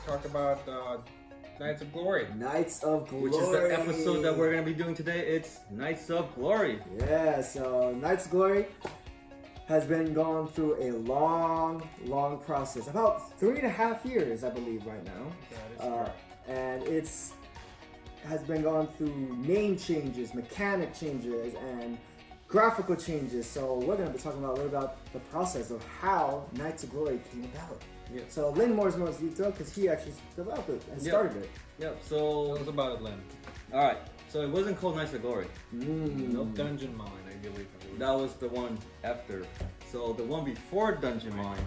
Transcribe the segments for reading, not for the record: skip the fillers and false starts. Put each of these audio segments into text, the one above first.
Talk about Knights of Glory. Knights of Glory. Which is the episode that we're going to be doing today. It's Knights of Glory. Yeah, so Knights of Glory has been going through a long process. About 3.5 years, I believe, right now. That is correct. And it's has been going through name changes, mechanic changes, and graphical changes. So we're going to be talking about a little about the process of how Knights of Glory came about. Yeah. So Lynn Moore's more detailed because he actually developed it and started it. Yep, Tell so... us about it, Lynn. Alright, so it wasn't called Knights of Glory. No Dungeon Mine, I believe. That was the one after. So the one before Dungeon Mine...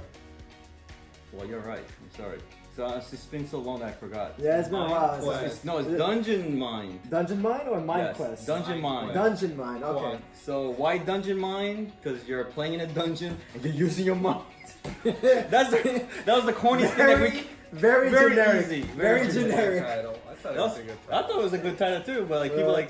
Well, you're right. I'm sorry. So it's been so long that I forgot. Yeah, it's been a while. Quest. It's Dungeon Mine. Dungeon Mine or Mine Yes, Quest? Dungeon Mine. Dungeon Mine, okay. Quest. So why Dungeon Mine? Because you're playing in a dungeon and you're using your mind. That was the corniest thing that we... Very generic. Easy. Very Good generic. title. I thought it That was was, a good I title. thought it was a good title too, but like people were like,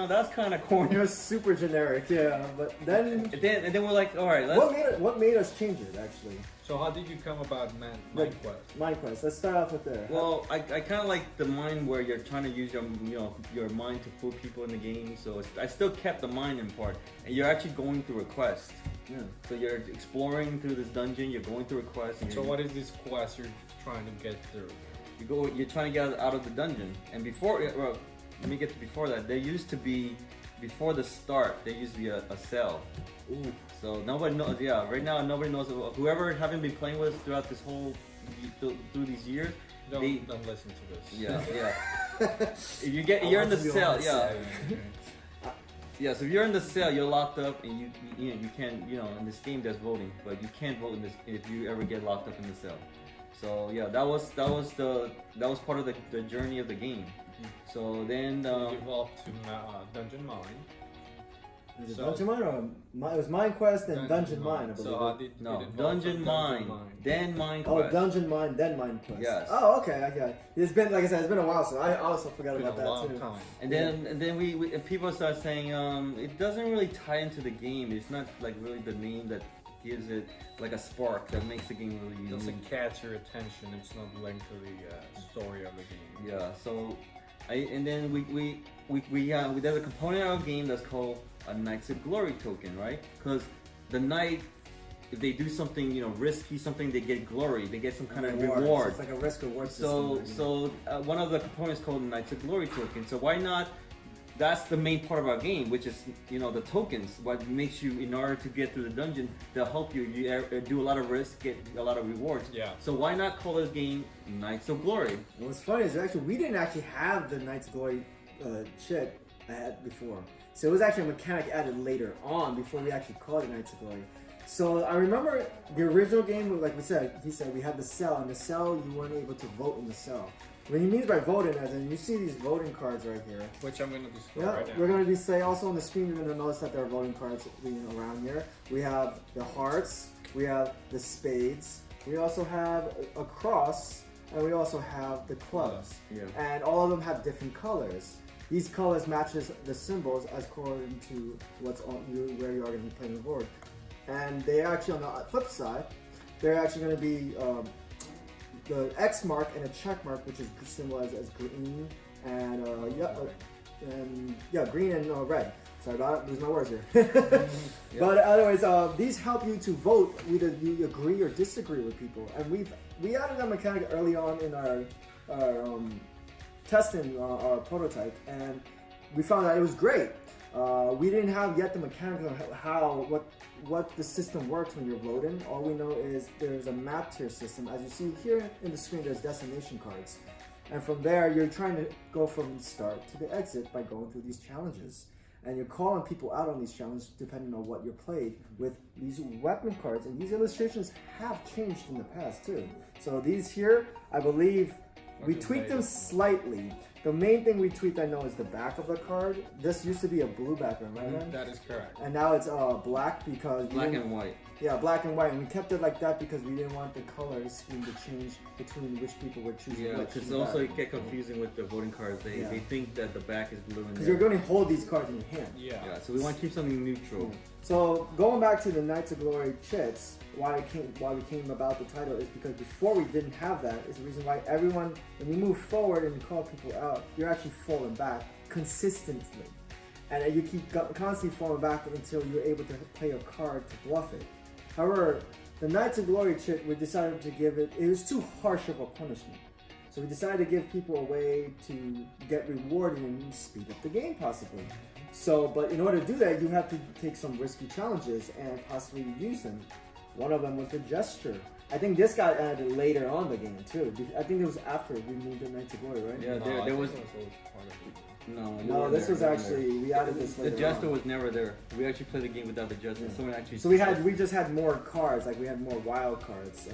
that's kind of corny. It was super generic, yeah. But then, And then we're like, all right, let's. what made us change it actually? So how did you come about Mind Quest? Mind Quest. Let's start off with there. Well, I kind of like the mind where you're trying to use your mind to fool people in the game. So I still kept the mind in part, and you're actually going through a quest. Yeah. So you're exploring through this dungeon. You're going through a quest. And So what is this quest you're trying to get through? You're trying to get out of the dungeon. And before, well, let me get to before that. There used to be, before the start, there used to be a cell. Ooh. So nobody knows. Yeah, right now nobody knows. Whoever haven't been playing with us throughout this whole through these years. Don't listen to this. Yeah. If you're in the cell. Yeah. Yeah. So if you're in the cell, you're locked up, and you can't. In this game there's voting, but you can't vote in this if you ever get locked up in the cell. So yeah, that was part of the journey of the game. So then It evolved to Dungeon Mine. Is it Dungeon Mine or it was Mind Quest and Dungeon Mine? I believe. So how did no, it evolve Dungeon from Mine, then Mind Quest. Oh, Dungeon Mine, then Mind Quest. Yes. Oh, okay, I got it. It's been, like I said, it's been a while, so I also forgot It's been about a long that too. time. And then we people start saying it doesn't really tie into the game. It's not like really the name that gives it like a spark that makes the game really It doesn't unique. catch your attention. It's not linked to the story of the game. Yeah. So, and then we there's a component of our game that's called a Knights of Glory token, right? Because the knight, if they do something, risky, something, they get glory. They get some kind of reward. So it's like a risk reward So, system. one of the components called Knights of Glory token. So why not? That's the main part of our game, which is the tokens. What makes you, in order to get through the dungeon, they'll help you. You do a lot of risk, get a lot of rewards. Yeah. So why not call this game Knights of Glory? What's funny is actually we didn't actually have the Knights of Glory shit I had before. So it was actually a mechanic added later on before we actually called it Knights of Glory. So I remember the original game, like he said we had the cell. In the cell, you weren't able to vote in the cell. What he means by voting, as in you see these voting cards right here. Which I'm going to display Yeah, right now. we're going to say also on the screen. You're going to notice that there are voting cards around here. We have the hearts. We have the spades. We also have a cross, and we also have the clubs. Yeah. And all of them have different colors. These colors matches the symbols as according to what's on where you are going to be playing the board. And they actually, on the flip side, they're actually going to be the X mark and a check mark, which is symbolized as green and green and red. Sorry about it, lose my words here. But anyways, these help you to vote whether you agree or disagree with people. And we added that mechanic early on in our testing our prototype, and we found that it was great. We didn't have yet the mechanics on what the system works when you're voting. All we know is there's a map tier system. As you see here in the screen, there's destination cards. And from there, you're trying to go from the start to the exit by going through these challenges. And you're calling people out on these challenges depending on what you played with these weapon cards. And these illustrations have changed in the past too. So these here, I believe, we tweaked them slightly. The main thing we tweaked, I know, is the back of the card. This used to be a blue background, right, man? That is correct. And now it's black because Black and white. Yeah, black and white, and we kept it like that because we didn't want the color scheme to change between which people were choosing. Yeah, because also it get confusing with the voting cards. They think that the back is blue and because you're going to hold these cards in your hand. Yeah. Yeah, so we want to keep something neutral. So going back to the Knights of Glory chits, why we came about the title is because before we didn't have that. Is the reason why everyone, when you move forward and you call people out, you're actually falling back consistently, and you keep constantly falling back until you're able to play a card to bluff it. However, the Knights of Glory chit, we decided to give it was too harsh of a punishment. So we decided to give people a way to get rewarded and speed up the game possibly. So, but in order to do that, you have to take some risky challenges and possibly use them. One of them was the gesture. I think this got added later on the game too. I think it was after we moved the Knights of Glory, right? Yeah, No, there was. it was always part of it. No, this was actually we added this The later jester on. was never there. We actually played the game without the jester. Yeah. Someone actually. So we just had more cards, like we had more wild cards.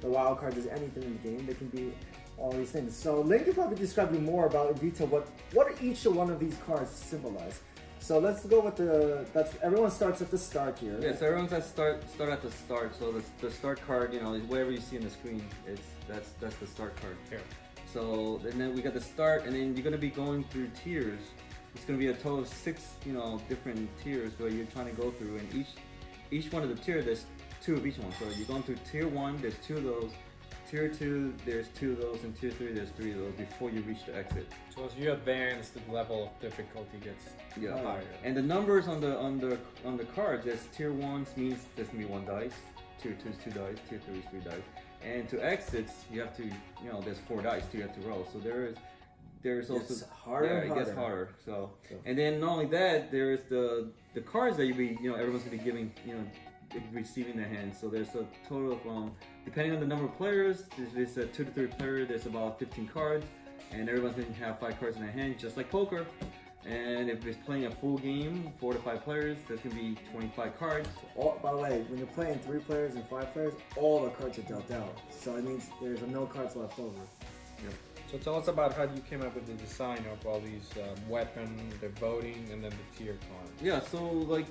The wild cards is anything in the game. They can be all these things. So Link can probably describe you more about in detail what each one of these cards symbolize. So let's go with everyone starts at the start here. Yeah, so everyone's at start at the start. So the start card, is whatever you see on the screen. That's the start card. Here. So and then we got the start, and then you're gonna be going through tiers. It's gonna be a total of 6, different tiers where you're trying to go through, and each one of the tier there's 2 of each one. So you're going through tier 1, there's 2 of those. Tier 2, there's 2 of those, and tier 3, there's 3 of those before you reach the exit. So as you advance, the level of difficulty gets higher. And the numbers on the cards, there's tier 1s means there's gonna be 1 dice, tier 2 is 2 dice, tier 3 is 3 dice. And to exits, you have to, there's 4 dice you have to roll. So there's also it's harder. Yeah, it gets harder. So and then not only that, there's the cards that everyone's gonna be giving, receiving their hands. So there's a total of depending on the number of players, there's a 2 to 3 player. There's about 15 cards, and everyone's gonna have 5 cards in their hand, just like poker. And if it's playing a full game, 4 to 5 players, there's gonna be 25 cards. By the way, when you're playing 3 players and 5 players, all the cards are dealt out. So it means there's no cards left over. Yep. So tell us about how you came up with the design of all these weapons, the voting, and then the tier cards. Yeah, so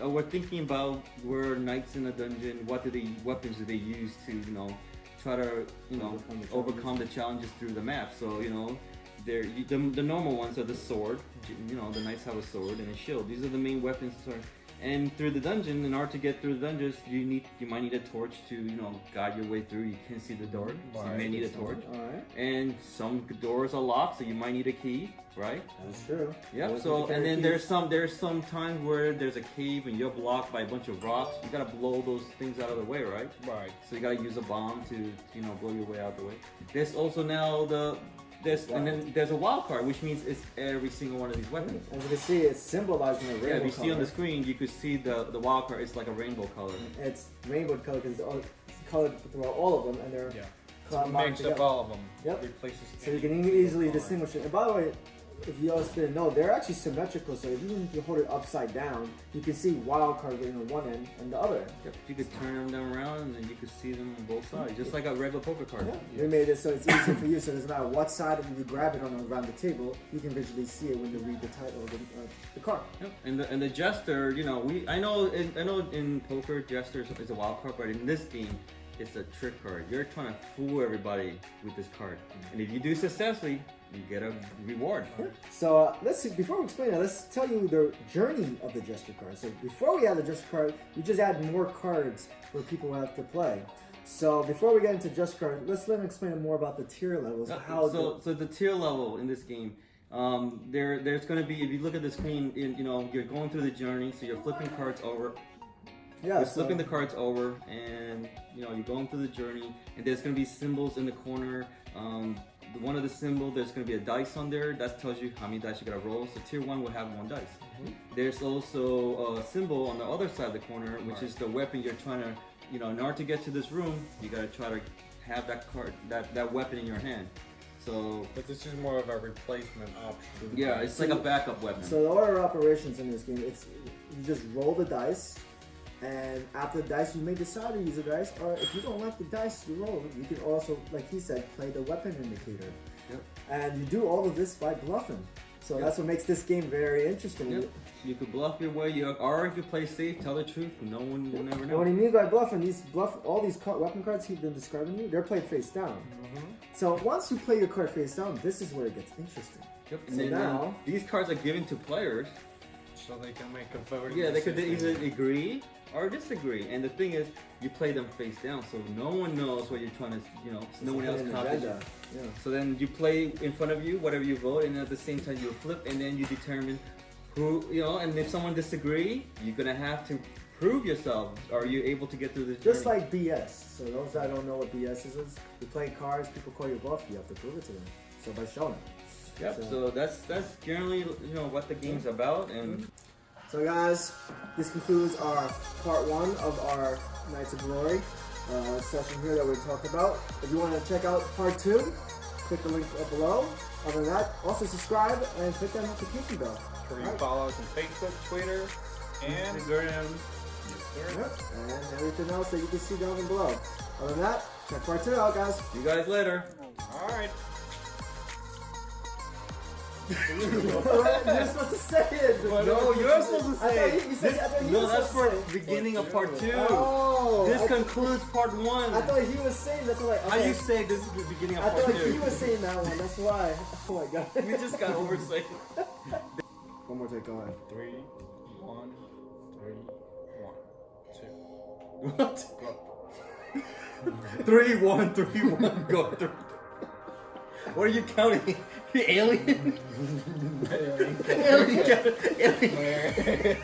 we're thinking about where knights in a dungeon, what weapons do they use to, try to, overcome the challenges through the map. So, the normal ones are the sword. The knights have a sword and a shield. These are the main weapons. And through the dungeon, in order to get through the dungeons, you might need a torch to guide your way through. You can't see the door, so you may need a torch. Alright. And some doors are locked, so you might need a key, right? That's true. Yeah. So and then there's some times where there's a cave and you're blocked by a bunch of rocks. You gotta blow those things out of the way, right? Right. So you gotta use a bomb to blow your way out of the way. There's also now and then there's a wild card, which means it's every single one of these weapons. As you can see, it's symbolizing a rainbow Yeah, if you color. see on the screen, you could see the wild card. It's like a rainbow color. It's rainbow color because it's colored throughout all of them, and they're It's a mix of all of them. Yep. Replaces So you can any easily card. distinguish it. And by the way, if you also didn't know, they're actually symmetrical. So even if you hold it upside down, you can see wild card on one end and the other end. Yep. You could turn them around and then you could see them on both sides, just like a regular poker card. Yeah. We made it so it's easy for you. So it doesn't matter what side of you grab it on around the table, you can visually see it when you read the title of the card. Yep. And the jester, I know in poker jester is a wild card, but in this game, it's a trick card. You're trying to fool everybody with this card, and if you do successfully, you get a reward. Yeah. So let's see, before we explain it, let's tell you the journey of the gesture card. So before we add the gesture card, we just add more cards where people have to play. So before we get into gesture card, let me explain more about the tier levels. So the tier level in this game, there's going to be, if you look at the screen, you're going through the journey, so you're flipping cards over. Yeah, you're flipping the cards over, and you're going through the journey, and there's going to be symbols in the corner. One of the symbols, there's going to be a dice on there that tells you how many dice you got to roll. So tier 1 will have 1 dice. Mm-hmm. There's also a symbol on the other side of the corner, which is the weapon you're trying to, in order to get to this room, you got to try to have that card, that weapon in your hand. So, but this is more of a replacement option. Yeah, it's like a backup weapon. So the order of operations in this game, it's you just roll the dice, and after the dice, you may decide to use the dice, or if you don't like the dice you roll, you can also, like he said, play the weapon indicator. Yep. And you do all of this by bluffing. So that's what makes this game very interesting. Yep. You could bluff your way, or if you play safe, tell the truth, no one will never know. And what he means by bluffing, all these weapon cards he's been describing to you, they're played face down. Mm-hmm. So once you play your card face down, this is where it gets interesting. Yep. So now these cards are given to players so they can make a voting. Yeah, they could decision. either agree or disagree. And the thing is, you play them face down, so no one knows what you're trying to, no one else copies it. Yeah. So then you play in front of you, whatever you vote, and at the same time you flip, and then you determine who, and if someone disagree, you're gonna have to prove yourself. Are you able to get through this journey? Just like BS. So those that don't know what BS is, you play cards, people call you bluff, you have to prove it to them. So by showing. Yep. So that's generally what the game's about, and so guys, this concludes our part 1 of our Knights of Glory session here that we're talking about. If you want to check out part 2, click the link up below. Other than that, also subscribe and click that notification bell. You can follow us on Facebook, Twitter, and Instagram. Yep. And everything else that you can see down below. Other than that, check part 2 out, guys. See you guys later. All right. You're supposed to say it. No, you're supposed to say it. You said, I thought he was That's for supposed to say it. beginning of part 2. Oh, This concludes part 1. I thought he was saying that's like. How you say this is the beginning of I part thought 2? he was saying that one. That's why. Oh my god. We just got oversight. One more take. Go ahead. 3, 1, 3, 1, 2. What? Go. 3, 1, 3, 1, go. 3. What are you counting? The alien? Alien. Alien.